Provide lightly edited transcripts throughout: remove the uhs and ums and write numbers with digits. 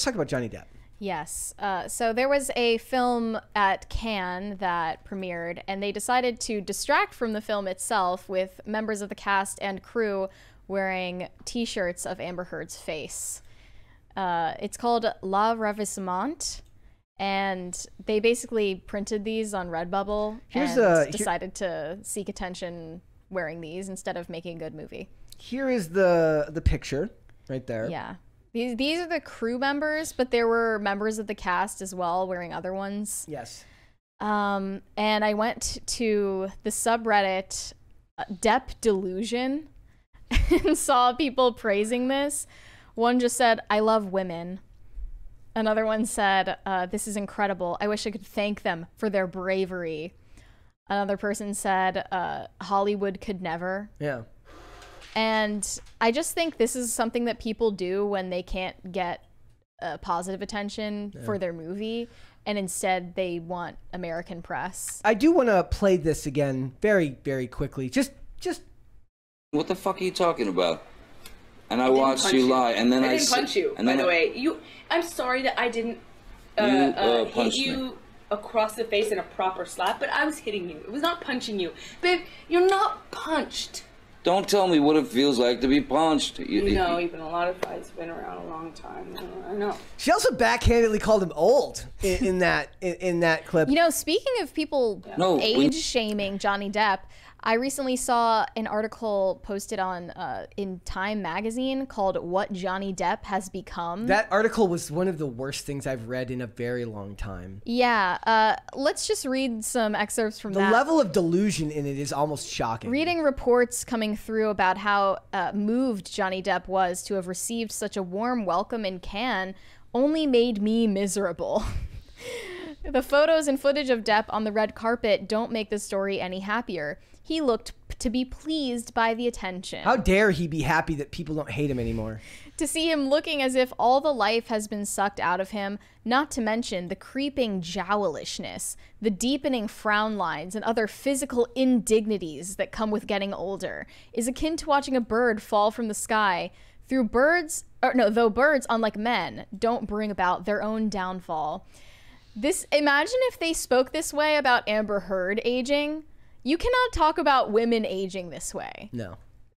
talk about Johnny Depp. Yes. So there was a film at Cannes that premiered, and they decided to distract from the film itself with members of the cast and crew wearing T-shirts of Amber Heard's face. It's called La Ravissement, and they basically printed these on Redbubble decided to seek attention wearing these instead of making a good movie. Here is the picture right there. Yeah. These are the crew members, but there were members of the cast as well wearing other ones. Yes. And I went to the subreddit Depp Delusion and saw people praising this. One just said, "I love women." Another one said, "This is incredible. I wish I could thank them for their bravery." Another person said, "Hollywood could never." Yeah. And I just think this is something that people do when they can't get positive attention for their movie, and instead they want American press. I do want to play this again very, very quickly. Just. What the fuck are you talking about? And I watched you lie, and then I didn't punch you. By the way, I'm sorry that I didn't hit you across the face in a proper slap, but I was hitting you. It was not punching you, babe. You're not punched. Don't tell me what it feels like to be punched. You know, even a lot of fights been around a long time. I know. She also backhandedly called him old in that clip. You know, speaking of people age-shaming Johnny Depp, I recently saw an article posted on in Time magazine called "What Johnny Depp Has Become." That article was one of the worst things I've read in a very long time. Yeah, let's just read some excerpts from that. The level of delusion in it is almost shocking. Reading reports coming through about how moved Johnny Depp was to have received such a warm welcome in Cannes only made me miserable. The photos and footage of Depp on the red carpet don't make the story any happier. He looked to be pleased by the attention. How dare he be happy that people don't hate him anymore? To see him looking as if all the life has been sucked out of him, not to mention the creeping jowlishness, the deepening frown lines, and other physical indignities that come with getting older, is akin to watching a bird fall from the sky. Though birds, unlike men, don't bring about their own downfall. Imagine if they spoke this way about Amber Heard aging. You cannot talk about women aging this way. No.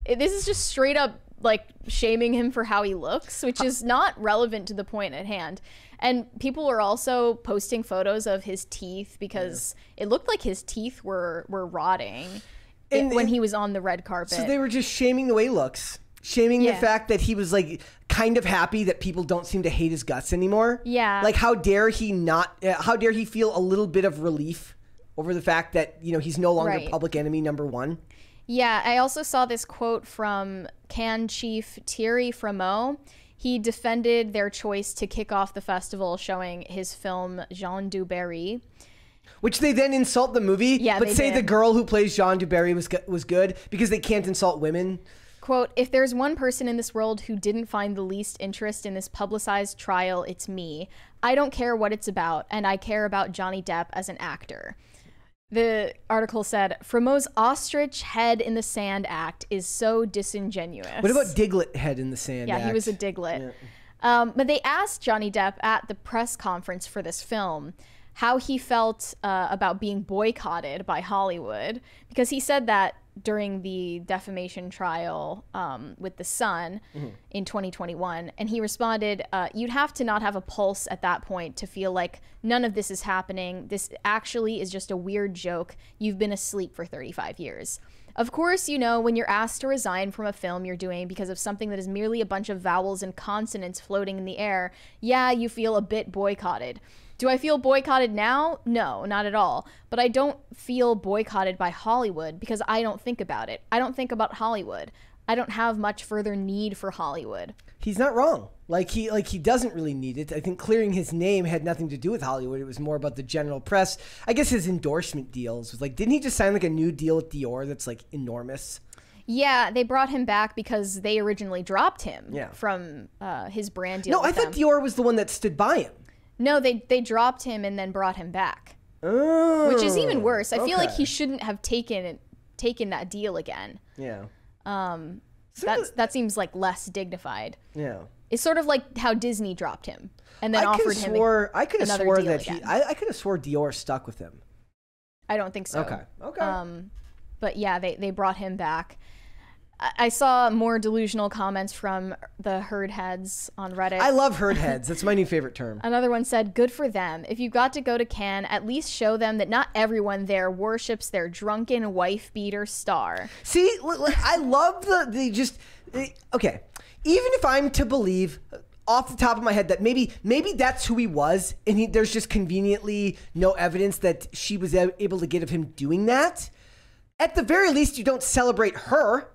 This is just straight up like shaming him for how he looks, which is not relevant to the point at hand. And people were also posting photos of his teeth because it looked like his teeth were rotting when he was on the red carpet. So they were just shaming the way he looks. Shaming the fact that he was like kind of happy that people don't seem to hate his guts anymore. Yeah. Like how dare he feel a little bit of relief over the fact that, you know, he's no longer public enemy number one. Yeah, I also saw this quote from Cannes chief Thierry Frémaux. He defended their choice to kick off the festival showing his film Jean du Barry. Which they then insult the movie, but say the girl who plays Jean du Barry was good because they can't insult women. Quote, "If there's one person in this world who didn't find the least interest in this publicized trial, it's me. I don't care what it's about, and I care about Johnny Depp as an actor." The article said, "Frémaux's ostrich head in the sand act is so disingenuous." What about Diglett head in the sand act? Yeah, he was a Diglett. Yeah. But they asked Johnny Depp at the press conference for this film how he felt about being boycotted by Hollywood, because he said that during the defamation trial with The Sun in 2021. And he responded, "You'd have to not have a pulse at that point to feel like none of this is happening. This actually is just a weird joke. You've been asleep for 35 years. Of course, you know, when you're asked to resign from a film you're doing because of something that is merely a bunch of vowels and consonants floating in the air, yeah, you feel a bit boycotted. Do I feel boycotted now? No, not at all. But I don't feel boycotted by Hollywood because I don't think about it. I don't think about Hollywood. I don't have much further need for Hollywood." He's not wrong. Like he doesn't really need it. I think clearing his name had nothing to do with Hollywood. It was more about the general press. I guess his endorsement deals was like, didn't he just sign like a new deal with Dior that's like enormous? Yeah, they brought him back because they originally dropped him from his brand deal. No, I thought Dior was the one that stood by him. No, they dropped him and then brought him back. Oh, which is even worse. I feel like he shouldn't have taken that deal again. Yeah. That seems like less dignified. Yeah. It's sort of like how Disney dropped him and then offered him I could have another swore deal that again. I could have swore Dior stuck with him. I don't think so. Okay. But yeah, they brought him back. I saw more delusional comments from the herd heads on Reddit. I love herd heads. That's my new favorite term. Another one said, good for them. If you got to go to Cannes, at least show them that not everyone there worships their drunken wife-beater star. See, I love okay. Even if I'm to believe off the top of my head that maybe that's who he was, and there's just conveniently no evidence that she was able to get of him doing that, at the very least, you don't celebrate her.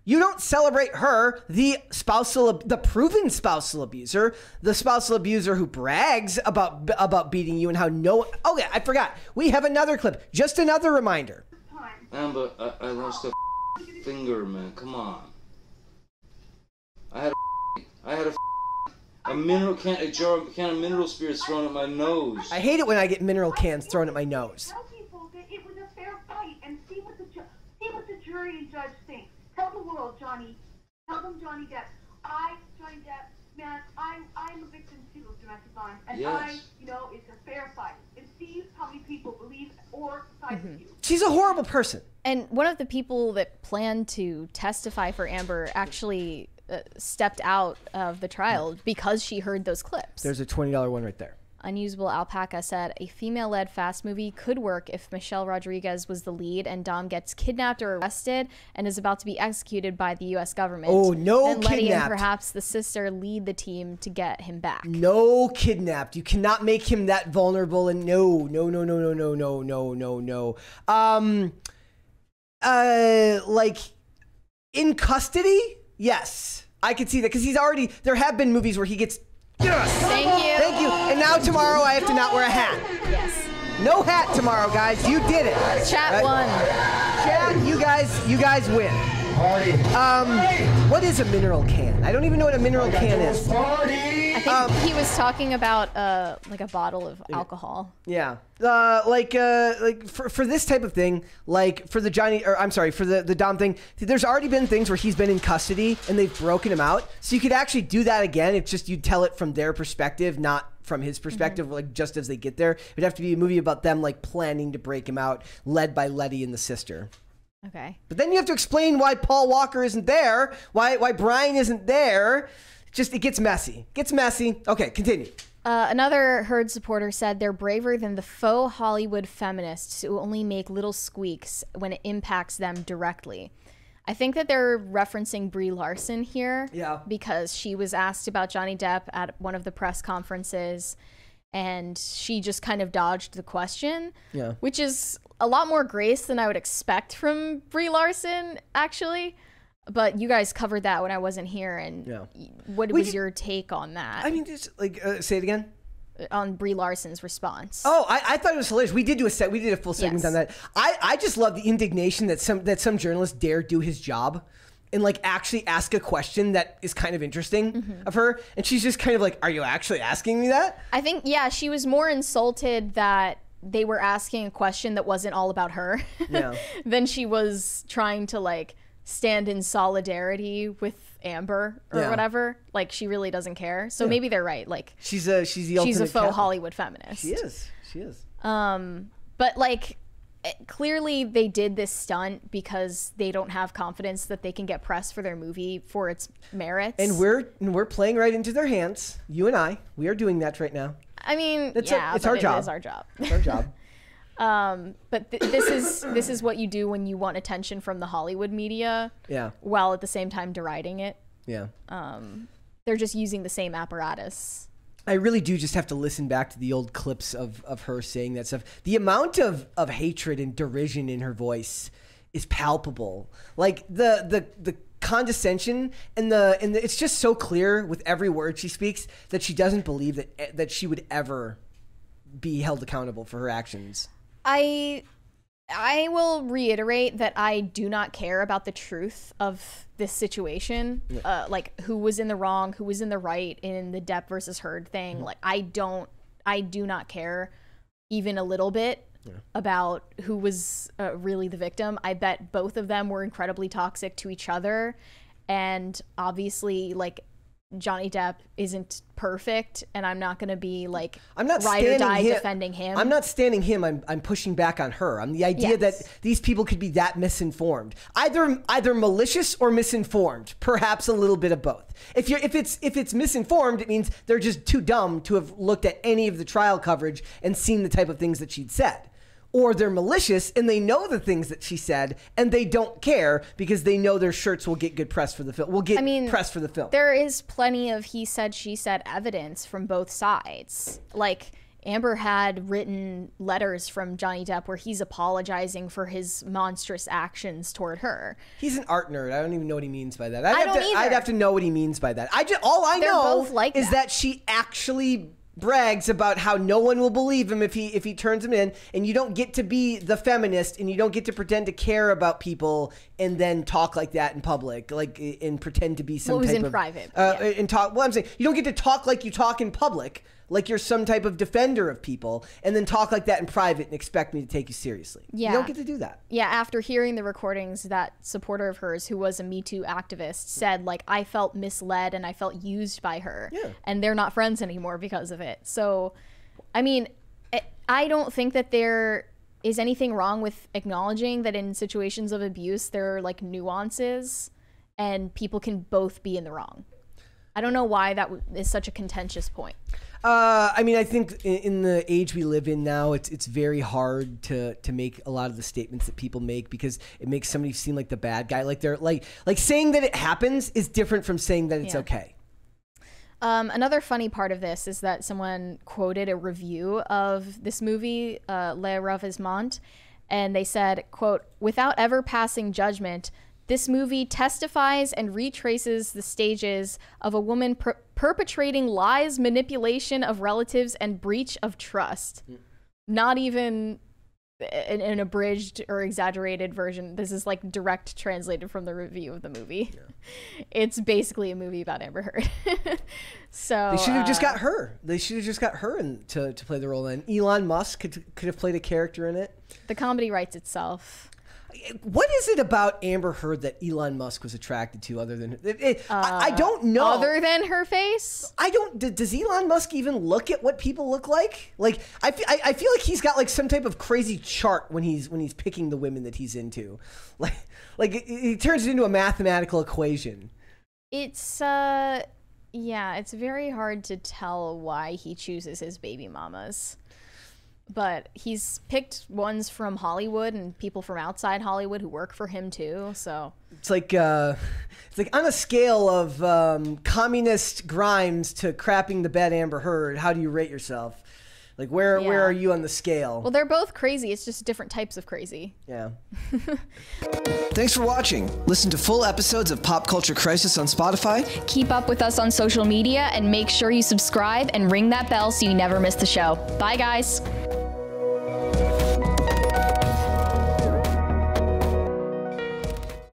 You don't celebrate her, the proven spousal abuser, the spousal abuser who brags about beating you and how okay, I forgot. We have another clip. Just another reminder. Amber, I lost a finger, man. Come on. I had a mineral can, a can of mineral spirits thrown at my nose. I hate it when I get mineral cans thrown at my nose. Tell people that it was a fair fight and see what the jury and judge think. Tell the world, Johnny. Tell them, Johnny Depp. Johnny Depp, man, I'm a victim too of domestic violence, and yes. It's a fair fight. And see how many people believe or side with you. She's a horrible person. And one of the people that planned to testify for Amber actually stepped out of the trial because she heard those clips. There's a $20 one right there. Unusable Alpaca said, a female-led fast movie could work if Michelle Rodriguez was the lead and Dom gets kidnapped or arrested and is about to be executed by the U.S. government. Oh, no, and Letty kidnapped. and perhaps the sister lead the team to get him back. No, kidnapped. You cannot make him that vulnerable. And no. Like in custody? Yes, I could see that because there have been movies where he gets. Yes. Thank you. And now tomorrow I have to not wear a hat. Yes. No hat tomorrow, guys. You did it. Chat won. Chat, you guys win. What is a mineral can? I don't even know what a mineral can is. I think he was talking about like a bottle of alcohol. Yeah. For this type of thing, like for the for the Dom thing, there's already been things where he's been in custody and they've broken him out. So you could actually do that again. It's just you tell it from their perspective, not from his perspective, like just as they get there. It'd have to be a movie about them like planning to break him out, led by Letty and the sister. Okay. But then you have to explain why Paul Walker isn't there, why Brian isn't there. It gets messy. Okay, continue. Another Herd supporter said they're braver than the faux Hollywood feminists who only make little squeaks when it impacts them directly. I think that they're referencing Brie Larson here. Yeah. Because she was asked about Johnny Depp at one of the press conferences, and she just kind of dodged the question. Yeah. Which is a lot more grace than I would expect from Brie Larson, actually. But you guys covered that when I wasn't here, and what was your take on that? I mean, just like say it again. On Brie Larson's response. Oh, I thought it was hilarious. We did a full segment on that. I just love the indignation that some journalist dare do his job and like actually ask a question that is kind of interesting of her, and she's just kind of like, "Are you actually asking me that?" I think she was more insulted that they were asking a question that wasn't all about her than she was trying to like stand in solidarity with Amber or whatever. Like she really doesn't care. So maybe they're right. Like she's a faux Catholic. Hollywood feminist. She is. But like clearly they did this stunt because they don't have confidence that they can get press for their movie for its merits. And we're playing right into their hands. You and we are doing that right now. I mean, it's our job. It is our job. It's our job. But this is what you do when you want attention from the Hollywood media. Yeah. While at the same time deriding it. Yeah. They're just using the same apparatus. I really do just have to listen back to the old clips of her saying that stuff. The amount of hatred and derision in her voice is palpable. Like the condescension and it's just so clear with every word she speaks that she doesn't believe that she would ever be held accountable for her actions. I will reiterate that I do not care about the truth of this situation. Like who was in the wrong, who was in the right in the Depp versus Heard thing. Like I do not care even a little bit about who was really the victim. I bet both of them were incredibly toxic to each other. And obviously like Johnny Depp isn't perfect, and I'm not going to be like I'm not ride or die defending him. I'm not standing him. I'm pushing back on her. On the idea that these people could be that misinformed, either malicious or misinformed, perhaps a little bit of both. If it's misinformed, it means they're just too dumb to have looked at any of the trial coverage and seen the type of things that she'd said. Or they're malicious and they know the things that she said and they don't care because they know their shirts will get good press for the film. Press for the film. There is plenty of he said, she said evidence from both sides. Like Amber had written letters from Johnny Depp where he's apologizing for his monstrous actions toward her. He's an art nerd. I don't even know what he means by that. I'd have to know what he means by that. All I know is that she actually brags about how no one will believe him if he turns him in, and you don't get to be the feminist and you don't get to pretend to care about people and then talk like that in public, and pretend to be some type of private. And talk. Well, I'm saying you don't get to talk like you talk in public, like you're some type of defender of people, and then talk like that in private and expect me to take you seriously. Yeah. You don't get to do that. Yeah, after hearing the recordings, that supporter of hers who was a Me Too activist said, like, I felt misled and I felt used by her. Yeah. And they're not friends anymore because of it. So, I mean, I don't think that there is anything wrong with acknowledging that in situations of abuse, there are, like, nuances and people can both be in the wrong. I don't know why that is such a contentious point. I mean, I think in the age we live in now, it's very hard to make a lot of the statements that people make because it makes somebody seem like the bad guy. Like they're like saying that it happens is different from saying that it's okay. Another funny part of this is that someone quoted a review of this movie, Le Ravissement, and they said, quote, "Without ever passing judgment, this movie testifies and retraces the stages of a woman perpetrating lies, manipulation of relatives, and breach of trust." Not even an abridged or exaggerated version. This is like direct translated from the review of the movie. Yeah. It's basically a movie about Amber Heard. So they should have just got her. They should have just got her to play the role. And Elon Musk could have played a character in it. The comedy writes itself. What is it about Amber Heard that Elon Musk was attracted to other than I don't know. Other than her face? I don't. Does Elon Musk even look at what people look like? Like I feel like he's got like some type of crazy chart when he's picking the women that he's into. Like he turns it into a mathematical equation. It's it's very hard to tell why he chooses his baby mamas. But he's picked ones from Hollywood and people from outside Hollywood who work for him too. So it's like on a scale of communist Grimes to crapping the bed Amber Heard. How do you rate yourself? Like where are you on the scale? Well, they're both crazy. It's just different types of crazy. Yeah. Thanks for watching. Listen to full episodes of Pop Culture Crisis on Spotify. Keep up with us on social media and make sure you subscribe and ring that bell so you never miss the show. Bye, guys.